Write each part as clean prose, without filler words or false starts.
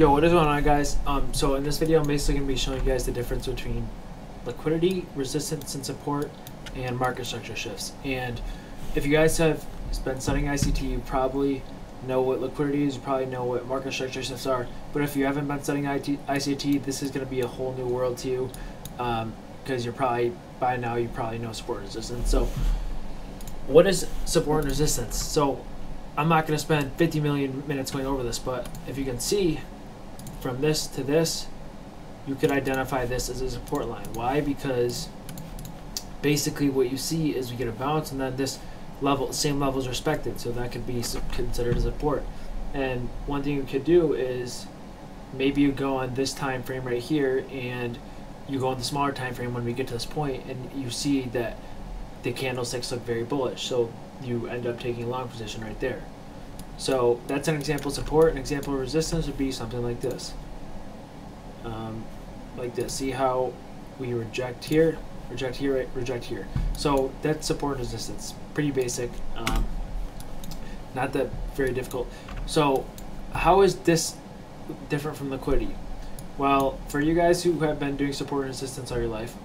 Yo, what is going on, guys? So in this video, I'm basically going to be showing you guys the difference between liquidity, resistance, and support, and market structure shifts. And if you guys have been studying ICT, you probably know what liquidity is, you probably know what market structure shifts are. But if you haven't been studying ICT, this is going to be a whole new world to you, because you're probably, by now, you probably know support and resistance. So what is support and resistance? So I'm not going to spend 50 million minutes going over this, but if you can see, from this to this, you could identify this as a support line. Why? Because basically what you see is we get a bounce and then this level, same level is respected, so that could be considered a support. And one thing you could do is maybe you go on this time frame right here and you go on the smaller time frame when we get to this point and you see that the candlesticks look very bullish, so you end up taking a long position right there. So that's an example of support. An example of resistance would be something like this. Like this. See how we reject here, reject here, reject here. So that's support and resistance. Pretty basic. Not that very difficult. So how is this different from liquidity? Well, for you guys who have been doing support and resistance all your life,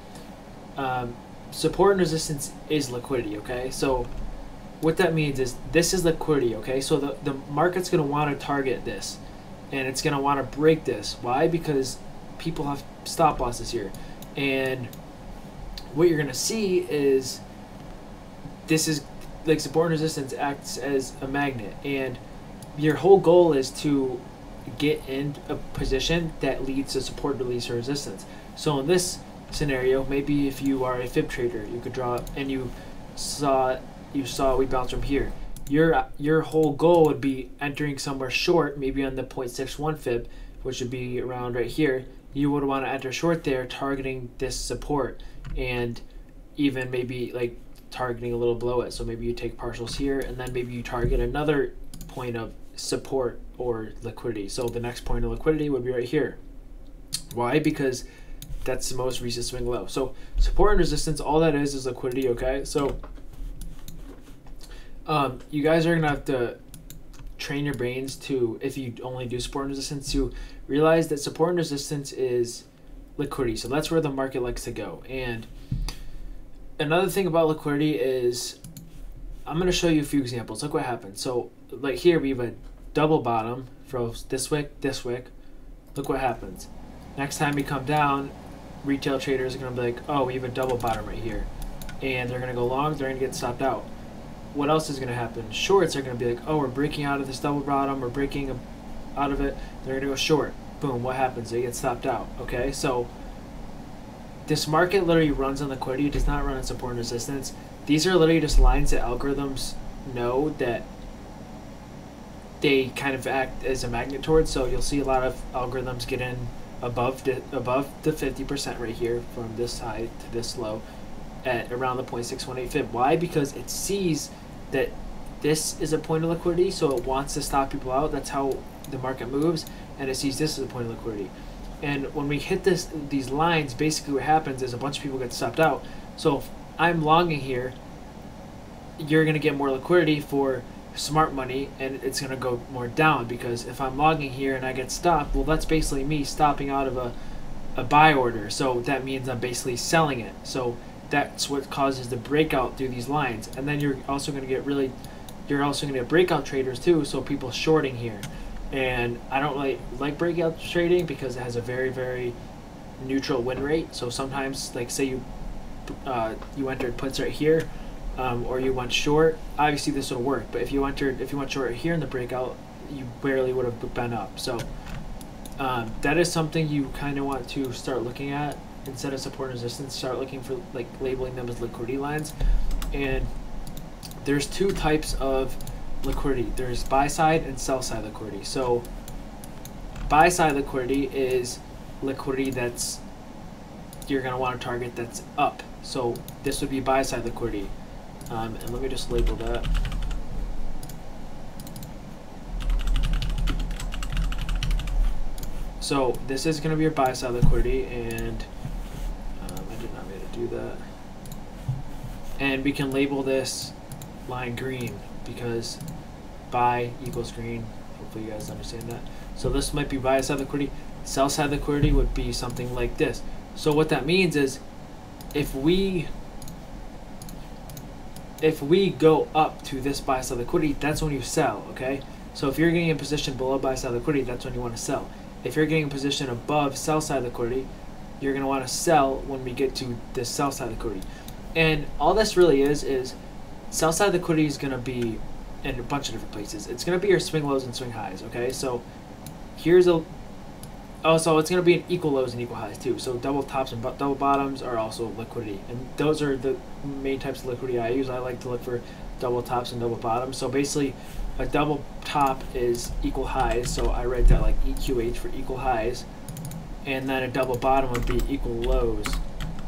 support and resistance is liquidity, okay? So what that means is this is liquidity, okay? So the market's going to want to target this, and it's going to want to break this. Why? Because people have stop losses here. And what you're going to see is this is like support and resistance acts as a magnet, and your whole goal is to get in a position that leads to support, release, or resistance. So in this scenario, maybe if you are a fib trader, you could draw and you saw we bounce from here. Your whole goal would be entering somewhere short, maybe on the 0.61 fib, which would be around right here. You would want to enter short there, targeting this support, and even maybe like targeting a little below it. So maybe you take partials here, and then maybe you target another point of support or liquidity. So the next point of liquidity would be right here. Why? Because that's the most recent swing low. So support and resistance, all that is liquidity, okay? So you guys are gonna have to train your brains to, if you only do support and resistance, to realize that support and resistance is liquidity. So that's where the market likes to go. And another thing about liquidity is, I'm gonna show you a few examples. Look what happens. So like here we have a double bottom for this wick, this wick. Look what happens. Next time we come down, retail traders are gonna be like, oh, we have a double bottom right here, and they're gonna go long, they're gonna get stopped out. What else is going to happen? Shorts are going to be like, oh, we're breaking out of this double bottom, we're breaking out of it, they're going to go short. Boom, what happens? They get stopped out, okay? So this market literally runs on liquidity. It does not run on support and resistance. These are literally just lines that algorithms know that they kind of act as a magnet towards. So you'll see a lot of algorithms get in above the 50% right here, from this high to this low, at around the 0.618 fib. Why? Because it sees that this is a point of liquidity, so it wants to stop people out. That's how the market moves, and it sees this as a point of liquidity. And when we hit these lines, basically what happens is a bunch of people get stopped out. So if I'm longing here, you're going to get more liquidity for smart money, and it's going to go more down, because if I'm longing here and I get stopped, well, that's basically me stopping out of a buy order. So that means I'm basically selling it. So that's what causes the breakout through these lines. And then you're also going to get breakout traders too, so people shorting here. And I don't like breakout trading because it has a very, very neutral win rate. So sometimes, like say you entered puts right here, or you went short, obviously this will work. But if you went short here in the breakout, you barely would have been up. So that is something you kind of want to start looking at. Instead of support and resistance, start looking for like labeling them as liquidity lines. And there's two types of liquidity. There's buy side and sell side liquidity. So buy side liquidity is liquidity that's you're going to want to target that's up. So this would be buy side liquidity. And let me just label that. So this is going to be your buy side liquidity, and I did not mean to do that. And we can label this line green because buy equals green. Hopefully you guys understand that. So this might be buy side liquidity. Sell side liquidity would be something like this. So what that means is if we go up to this buy side liquidity, that's when you sell, okay? So if you're getting in position below buy side liquidity, that's when you want to sell. If you're getting in position above sell side liquidity, you're going to want to sell when we get to this sell side liquidity. And all this really is sell side liquidity is going to be in a bunch of different places. It's going to be your swing lows and swing highs, okay? So here's a so it's going to be an equal lows and equal highs too. So double tops and double bottoms are also liquidity. And those are the main types of liquidity I use. I like to look for double tops and double bottoms. So basically a double top is equal highs. So I write that like EQH for equal highs. And then a double bottom would be equal lows.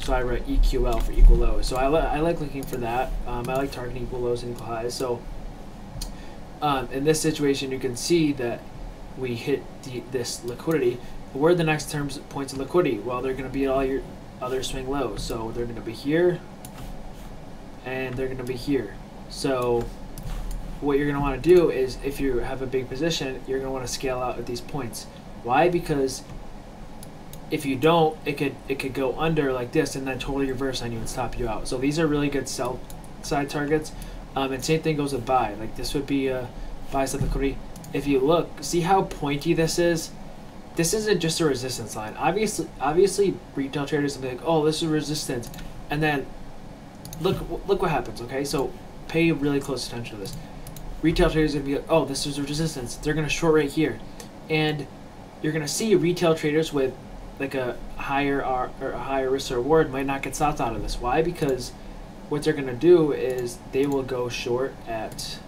So I write EQL for equal lows. So I like looking for that. I like targeting equal lows and equal highs. So in this situation, you can see that we hit this liquidity. Where are the next points of liquidity? Well, they're going to be all your other swing lows. So they're going to be here, and they're going to be here. So what you're going to want to do is, if you have a big position, you're going to want to scale out at these points. Why? Because if you don't, it could go under like this and then totally reverse on you and stop you out. So these are really good sell side targets. And same thing goes with buy. Like this would be a buy side liquidity. If you look, see how pointy this is? This isn't just a resistance line. Obviously, retail traders will be like, "Oh, this is resistance," and then look what happens. Okay, so pay really close attention to this. Retail traders are gonna be like, "Oh, this is resistance." They're gonna short right here, and you're gonna see retail traders with like a higher or a higher risk reward might not get stopped out of this. Why? Because what they're gonna do is they will go short at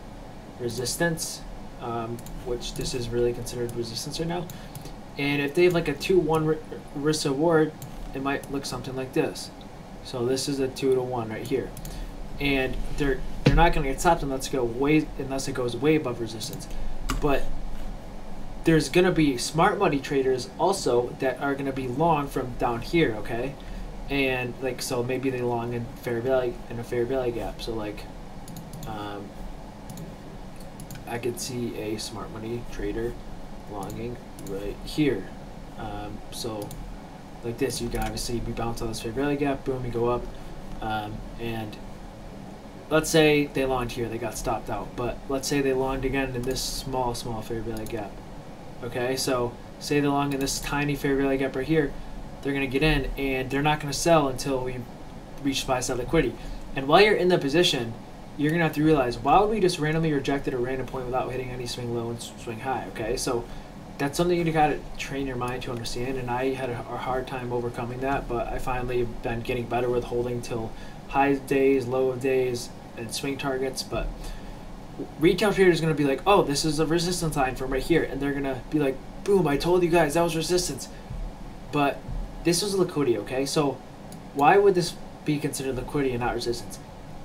resistance, which this is really considered resistance right now. And if they have like a 2-1 risk reward, it might look something like this. So this is a 2-to-1 right here, and they're not going to get stopped unless it goes way above resistance. But there's going to be smart money traders also that are going to be long from down here, okay? And like so maybe they long in a fair value gap. So like I could see a smart money trader longing right here. So like this, you can obviously be bounced on this fair value gap, boom, you go up, and let's say they longed here, they got stopped out, but let's say they longed again in this small fair value gap. Okay, so say they long in this tiny fair value gap right here, they're going to get in and they're not going to sell until we reach buy side liquidity. And while you're in the position, you're going to have to realize, why would we just randomly reject at a random point without hitting any swing low and swing high? Okay, so that's something you got to train your mind to understand, and I had a hard time overcoming that, but I finally have been getting better with holding till high days, low days, and swing targets. But retail traders are going to be like, oh, this is a resistance line from right here, and they're going to be like, boom, I told you guys that was resistance. But this was liquidity, okay? So why would this be considered liquidity and not resistance?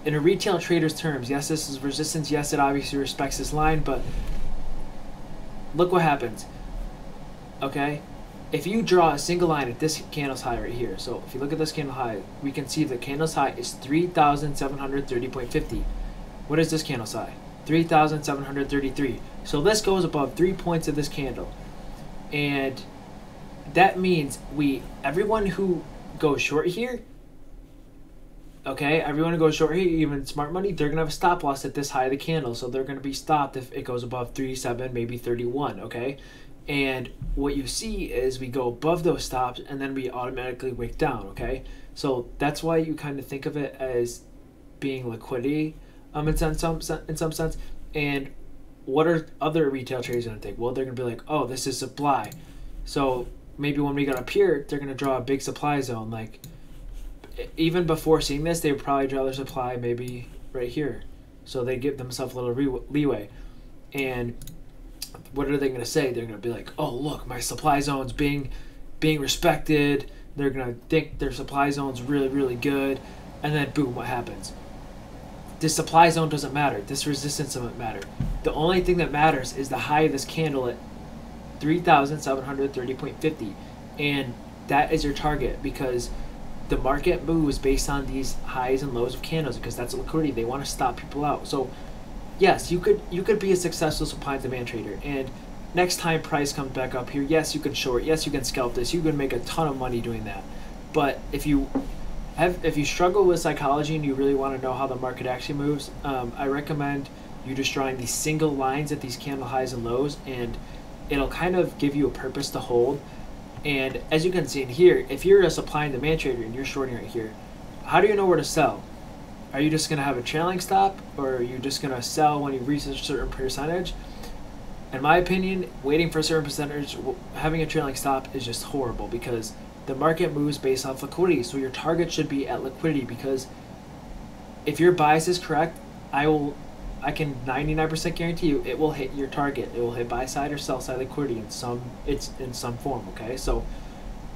In a retail trader's terms, yes, this is resistance. Yes, it obviously respects this line, but look what happens, okay? If you draw a single line at this candle's high right here, so if you look at this candle high, we can see the candle's high is 3,730.50. What is this candle's high? 3,733. So this goes above 3 points of this candle. And that means everyone who goes short here, okay, everyone who goes short here, even smart money, they're going to have a stop loss at this high of the candle. So they're going to be stopped if it goes above 37, maybe 31, okay? And what you see is we go above those stops and then we automatically wick down, okay? So that's why you kind of think of it as being liquidity in some sense. And what are other retail traders going to think? Well, they're going to be like, oh, this is supply. So maybe when we got up here, they're going to draw a big supply zone. Like, even before seeing this, they would probably draw their supply maybe right here. So they give themselves a little leeway. And what are they going to say? They're going to be like, oh, look, my supply zone's being respected. They're going to think their supply zone's really, really good. And then, boom, what happens? This supply zone doesn't matter. This resistance doesn't matter. The only thing that matters is the high of this candle at 3,730.50. And that is your target, because the market moves based on these highs and lows of candles, because that's liquidity. They want to stop people out. So yes, you could be a successful supply and demand trader, and next time price comes back up here, yes, you can short, yes, you can scalp this, you can make a ton of money doing that. But if you struggle with psychology and you really want to know how the market actually moves, I recommend you just drawing these single lines at these candle highs and lows, and it'll kind of give you a purpose to hold. And as you can see in here, if you're a supply and demand trader and you're shorting right here, how do you know where to sell? Are you just going to have a trailing stop, or are you just going to sell when you reach a certain percentage? In my opinion, waiting for a certain percentage, having a trailing stop is just horrible, because the market moves based off liquidity. So your target should be at liquidity, because if your bias is correct, I can 99% guarantee you it will hit your target. It will hit buy side or sell side liquidity in some form. Okay, so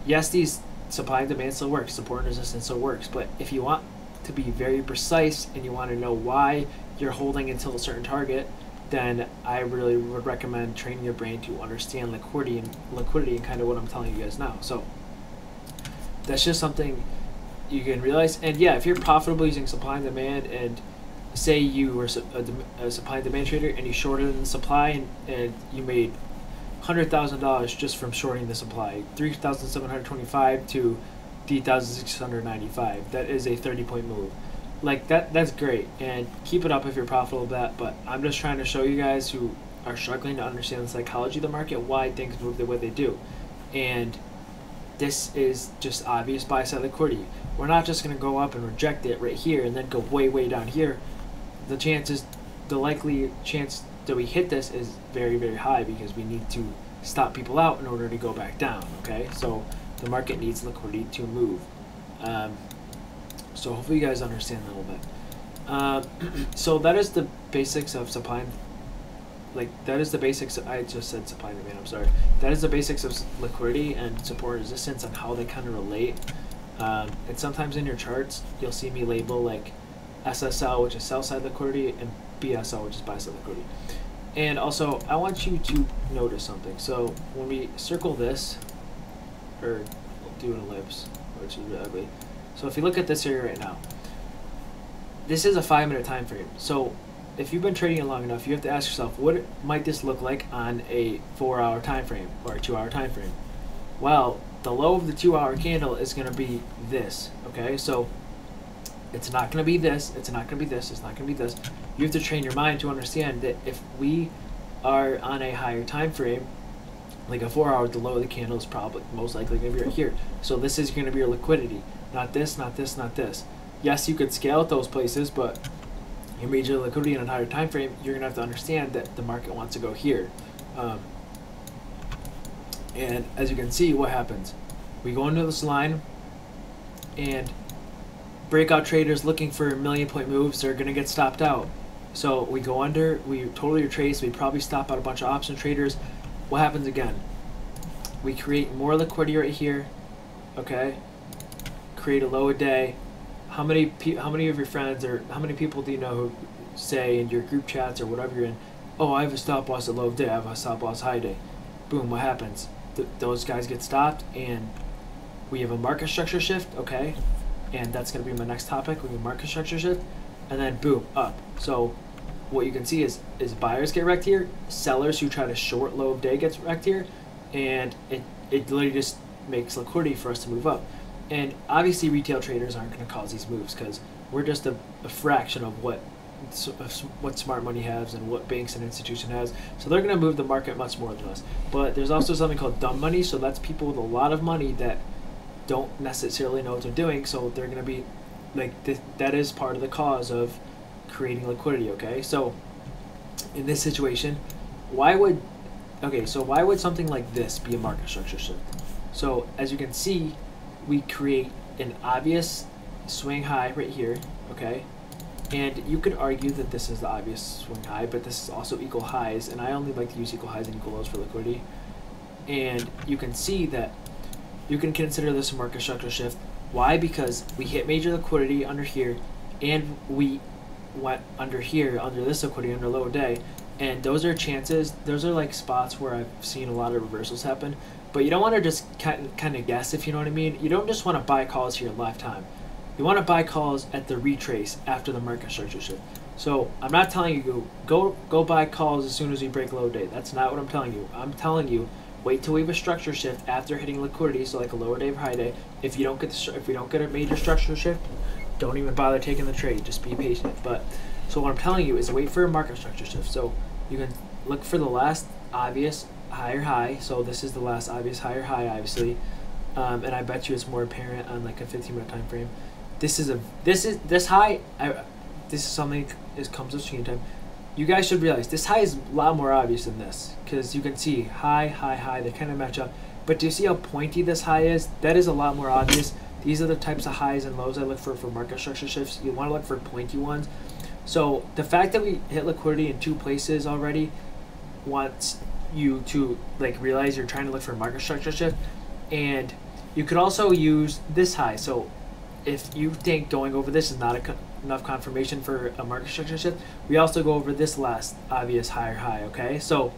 yes, these supply and demand still works, support and resistance still works, but if you want to be very precise and you want to know why you're holding until a certain target, then I really would recommend training your brain to understand liquidity and kind of what I'm telling you guys now. So that's just something you can realize. And yeah, if you're profitable using supply and demand, and say you were a supply and demand trader and you shorted in the supply and you made $100,000 just from shorting the supply, 3,725 to 3,695. That is a 30-point move. Like that's great, and keep it up if you're profitable with that. But I'm just trying to show you guys who are struggling to understand the psychology of the market, why things move the way they do. And this is just obvious buy side liquidity. We're not just going to go up and reject it right here and then go way down here. The likely chance that we hit this is very high, because we need to stop people out in order to go back down. Okay, so the market needs liquidity to move. So hopefully you guys understand that a little bit. So that is the basics of supply. That is the basics. I just said supply and demand. I'm sorry. That is the basics of liquidity and support and resistance, and how they kind of relate. And sometimes in your charts, you'll see me label like SSL, which is sell side liquidity, and BSL, which is buy side liquidity. And also, I want you to notice something. So when we circle this, or we'll do an ellipse, which is really ugly. So if you look at this area right now, this is a 5-minute time frame. So if you've been trading it long enough, you have to ask yourself, what might this look like on a 4-hour time frame or a 2-hour time frame? Well, the low of the 2-hour candle is going to be this. Okay, so it's not going to be this, it's not going to be this, it's not going to be this. You have to train your mind to understand that if we are on a higher time frame, like a 4-hour, the low of the candle is probably most likely going to be right here. So this is going to be your liquidity, not this, not this, not this. Yes, you could scale at those places, but your major liquidity in a higher time frame, you're going to have to understand that the market wants to go here. And as you can see, what happens? We go into this line, and breakout traders looking for 1,000,000-point moves, they're going to get stopped out. So we go under, we totally retrace, we probably stop out a bunch of option traders. What happens again? We create more liquidity right here, okay? Create a low a day. How many of your friends, or how many people do you know who say in your group chats or whatever you're in, oh, I have a stop loss at low day, I have a stop loss high day. Boom, what happens? Those guys get stopped, and we have a market structure shift, okay? And that's going to be my next topic. We have a market structure shift, and then boom, up. So what you can see is buyers get wrecked here, sellers who try to short low of day gets wrecked here, and it literally just makes liquidity for us to move up. And obviously retail traders aren't going to cause these moves, because we're just a fraction of what smart money has and what banks and institutions has. So they're going to move the market much more than us. But there's also something called dumb money. So that's people with a lot of money that don't necessarily know what they're doing. So they're going to be like, that is part of the cause of creating liquidity. Okay, so in this situation, why would something like this be a market structure shift? So as you can see, we create an obvious swing high right here, okay? And you could argue that this is the obvious swing high, but this is also equal highs, and I only like to use equal highs and equal lows for liquidity. And you can see that you can consider this a market structure shift. Why? Because we hit major liquidity under here, and we went under here, under this liquidity, under low day. And those are chances, those are like spots where I've seen a lot of reversals happen. But you don't want to just kind of guess, if you know what I mean. You don't just want to buy calls here lifetime. You want to buy calls at the retrace after the market structure shift. So I'm not telling you go buy calls as soon as we break low day. That's not what I'm telling you. I'm telling you wait till we have a structure shift after hitting liquidity, so like a lower day or high day. If you don't get a major structure shift, don't even bother taking the trade. Just be patient. But so what I'm telling you is wait for a market structure shift. So you can look for the last obvious higher high. So this is the last obvious higher high, obviously, and I bet you it's more apparent on like a 15-minute time frame. This is high. This is something that comes with screen time. You guys should realize this high is a lot more obvious than this, because you can see high, high, high. They kind of match up. But do you see how pointy this high is? That is a lot more obvious. These are the types of highs and lows I look for market structure shifts. You want to look for pointy ones. So the fact that we hit liquidity in 2 places already wants you to like realize you're trying to look for a market structure shift. And you could also use this high. So if you think going over this is not enough confirmation for a market structure shift, we also go over this last obvious higher high, okay? So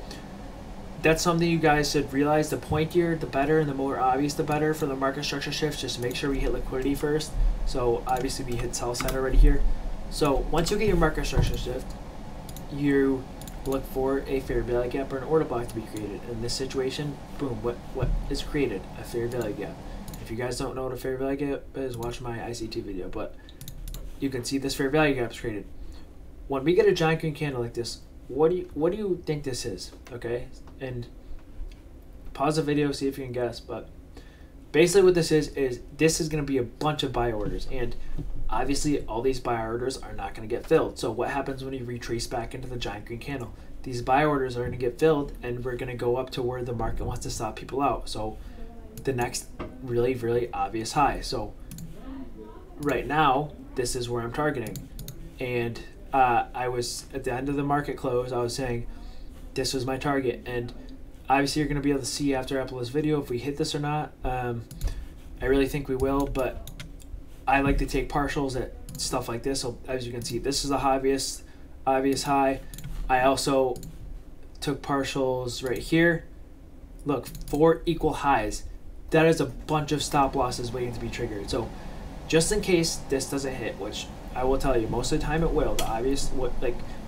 that's something you guys should realize. The pointier, the better, and the more obvious, the better for the market structure shifts. Just make sure we hit liquidity first. So obviously we hit sell side already here. So once you get your market structure shift, you look for a fair value gap or an order block to be created. In this situation, boom, what is created? A fair value gap. If you guys don't know what a fair value gap is, watch my ICT video. But you can see this fair value gap is created. When we get a giant green candle like this, what do you think this is? Okay, and pause the video, see if you can guess. But basically what this is this is going to be a bunch of buy orders, and obviously all these buy orders are not going to get filled. So what happens when you retrace back into the giant green candle? These buy orders are going to get filled, and we're going to go up to where the market wants to stop people out. So the next really, really obvious high. So right now, this is where I'm targeting. And I was at the end of the market close, I was saying this was my target. And obviously you're going to be able to see after I upload this video if we hit this or not. I really think we will, but I like to take partials at stuff like this. So as you can see, this is the obvious high. I also took partials right here. Look, 4 equal highs. That is a bunch of stop losses waiting to be triggered. So just in case this doesn't hit, which I will tell you, most of the time it will. The obvious,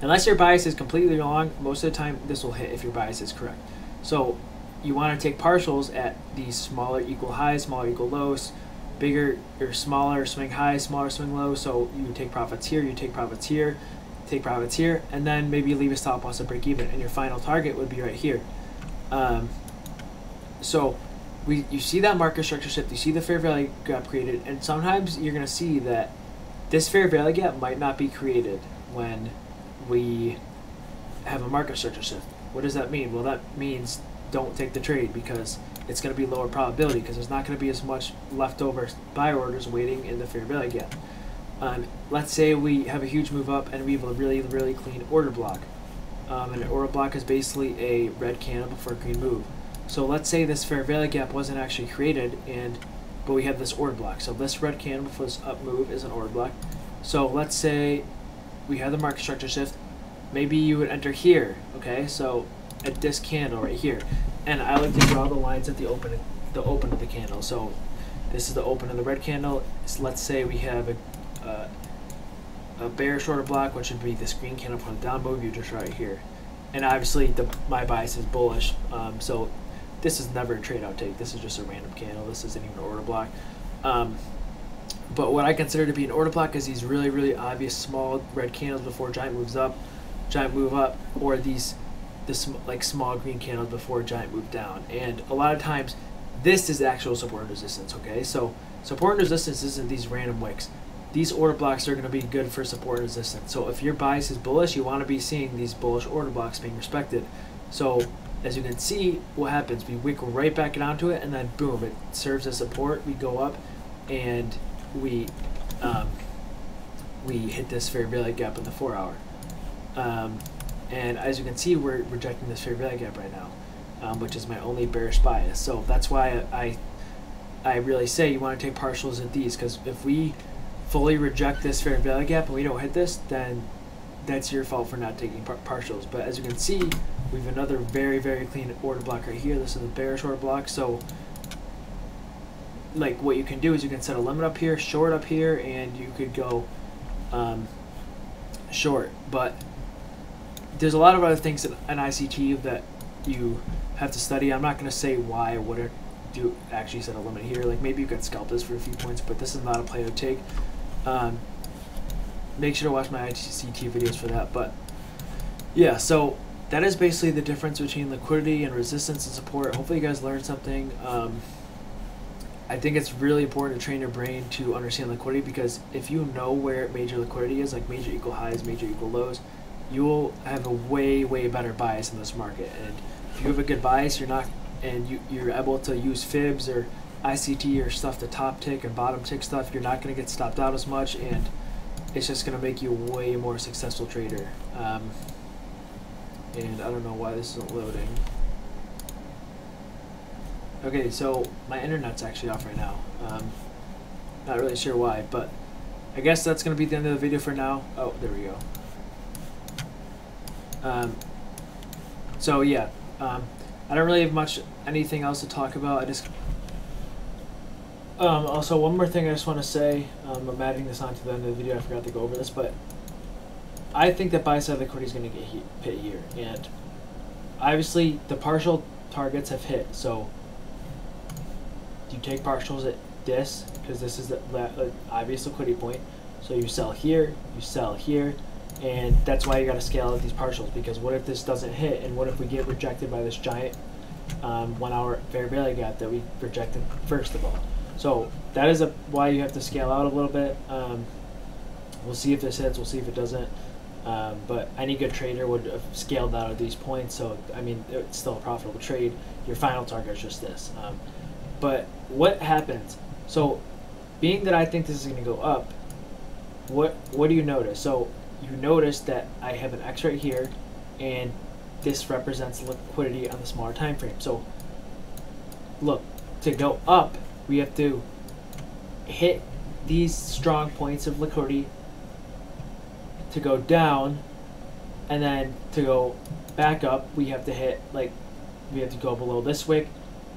unless your bias is completely wrong, most of the time this will hit if your bias is correct. So you want to take partials at these smaller equal highs, smaller equal lows, bigger or smaller swing highs, smaller swing lows. So you take profits here, you take profits here, take profits here, and then maybe leave a stop loss to break even, and your final target would be right here. So you see that market structure shift, you see the fair value gap created, and sometimes you're going to see that this fair value gap might not be created when we have a market structure shift. What does that mean? Well, that means don't take the trade, because it's going to be lower probability, because there's not going to be as much leftover buy orders waiting in the fair value gap. Let's say we have a huge move up and we have a really, really clean order block. And an order block is basically a red candle before a green move. So let's say this fair value gap wasn't actually created, but we have this order block. So this red candle before this up move is an order block. So let's say we have the market structure shift. Maybe you would enter here, okay? So at this candle right here, and I like to draw the lines at the open of the candle. So this is the open of the red candle. So let's say we have a bearish order block, which would be this green candle for the down move. You just right here, and obviously my bias is bullish. So this is never a trade I'll take. This is just a random candle. This isn't even an order block. But what I consider to be an order block is these really, really obvious small red candles before giant moves up, giant move up, or this like small green candles before a giant move down. And a lot of times this is actual support and resistance, okay? So support and resistance isn't these random wicks. These order blocks are going to be good for support and resistance. So if your bias is bullish, you want to be seeing these bullish order blocks being respected. So as you can see, what happens, we wick right back onto it, and then boom, it serves as support. We go up and we hit this fair value gap in the 4 hour. And as you can see, we're rejecting this fair value gap right now, which is my only bearish bias. So that's why I really say you want to take partials at these, because if we fully reject this fair value gap and we don't hit this, then that's your fault for not taking partials. But as you can see, we have another very, very clean order block right here. This is a bearish order block. So like what you can do is you can set a limit up here, short up here, and you could go short, but there's a lot of other things in ICT that you have to study. I'm not going to say why I wouldn't do actually set a limit here. Like maybe you could scalp this for a few points, but this is not a play I would take. Make sure to watch my ICT videos for that. But yeah, so that is basically the difference between liquidity and resistance and support. Hopefully you guys learned something. I think it's really important to train your brain to understand liquidity, because if you know where major liquidity is, like major equal highs, major equal lows, you will have a way better bias in this market. And if you have a good bias, you're able to use fibs or ICT or stuff to top tick and bottom tick stuff, you're not going to get stopped out as much, and it's just going to make you a way more successful trader. And I don't know why this isn't loading. Okay, so my internet's actually off right now. Not really sure why, but I guess that's going to be the end of the video for now. Oh, there we go. So yeah, I don't really have anything else to talk about. I just also, one more thing I just want to say. I'm adding this on to the end of the video. I forgot to go over this, but I think that buy side liquidity is going to get hit here, and obviously the partial targets have hit. So you take partials at this, because this is the obvious liquidity point. So you sell here, and that's why you got to scale out these partials, because what if this doesn't hit, and what if we get rejected by this giant 1 hour fair value gap that we rejected first of all. So that is why you have to scale out a little bit. We'll see if this hits, we'll see if it doesn't. But any good trader would have scaled out at these points, so I mean it's still a profitable trade. Your final target is just this. But what happens? So being that I think this is going to go up, what do you notice? So you notice that I have an X right here, and this represents liquidity on the smaller time frame. So look, to go up, we have to hit these strong points of liquidity. To go down, and then to go back up, we have to hit, like, we have to go below this wick,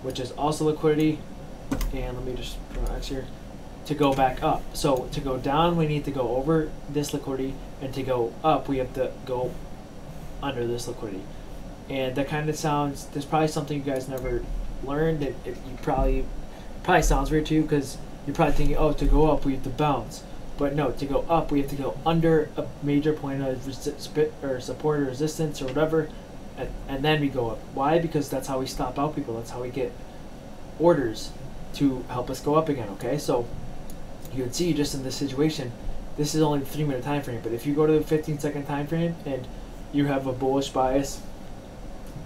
which is also liquidity. And let me just put an X here. To go back up. So to go down, we need to go over this liquidity, and to go up, we have to go under this liquidity. And that kind of sounds, there's probably something you guys never learned. You probably sounds weird too, because you're probably thinking, oh, to go up, we have to bounce. But no, to go up, we have to go under a major point of support or resistance or whatever, and then we go up. Why? Because that's how we stop out people. That's how we get orders to help us go up again, okay? So you can see just in this situation, this is only the 3-minute time frame, but if you go to the 15-second time frame and you have a bullish bias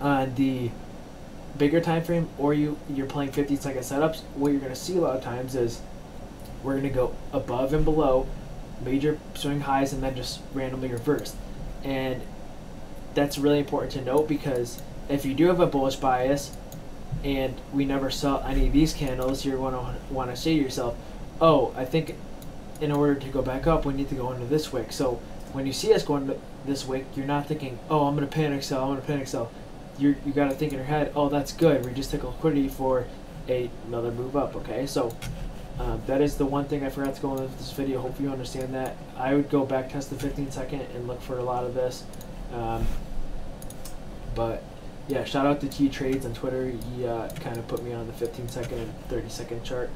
on the bigger time frame, or you're playing 15-second setups, what you're going to see a lot of times is we're going to go above and below major swing highs and then just randomly reverse. And that's really important to note, because if you do have a bullish bias and we never saw any of these candles, you're going to want to say to yourself, oh, I think in order to go back up, we need to go into this wick. So when you see us going to this wick, you're not thinking, oh, I'm going to panic sell, You got to think in your head, oh, that's good. We just took liquidity for another move up, okay? So that is the one thing I forgot to go into this video. Hopefully you understand that. I would go back test the 15-second and look for a lot of this. But yeah, shout out to T Trades on Twitter. He kind of put me on the 15-second and 30-second chart.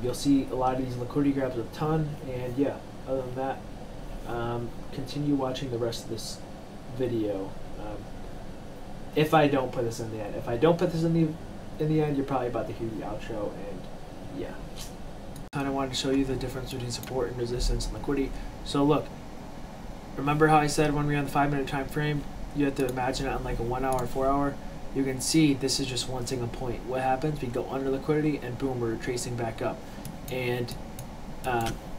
You'll see a lot of these liquidity grabs a ton. And yeah, other than that, continue watching the rest of this video. If I don't put this in the end. If I don't put this in the end, you're probably about to hear the outro, and yeah. Kind of wanted to show you the difference between support and resistance and liquidity. So look, remember how I said when we were on the 5-minute time frame, you have to imagine it on like a 1 hour, 4 hour. You can see this is just one single point. What happens? We go under liquidity, and boom, we're tracing back up. And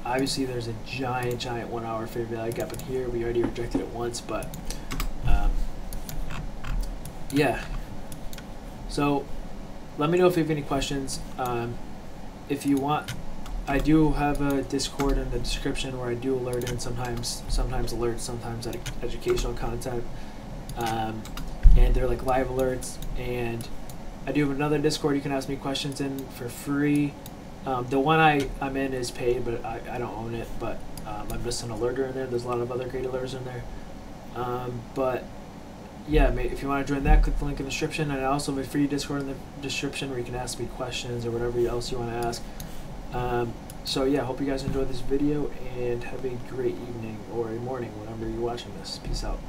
obviously there's a giant 1 hour fair value gap in here. We already rejected it once, but yeah. So let me know if you have any questions. If you want, I do have a Discord in the description where I do alert in sometimes alerts, sometimes educational content, and they're like live alerts. And I do have another Discord you can ask me questions in for free. The one I'm in is paid, but I don't own it. But I missed an alerter in there. There's a lot of other great alerters in there. But yeah, if you want to join that, click the link in the description, and I also have a free Discord in the description where you can ask me questions or whatever else you want to ask. So yeah, hope you guys enjoyed this video, and have a great evening or a morning whenever you're watching this. Peace out.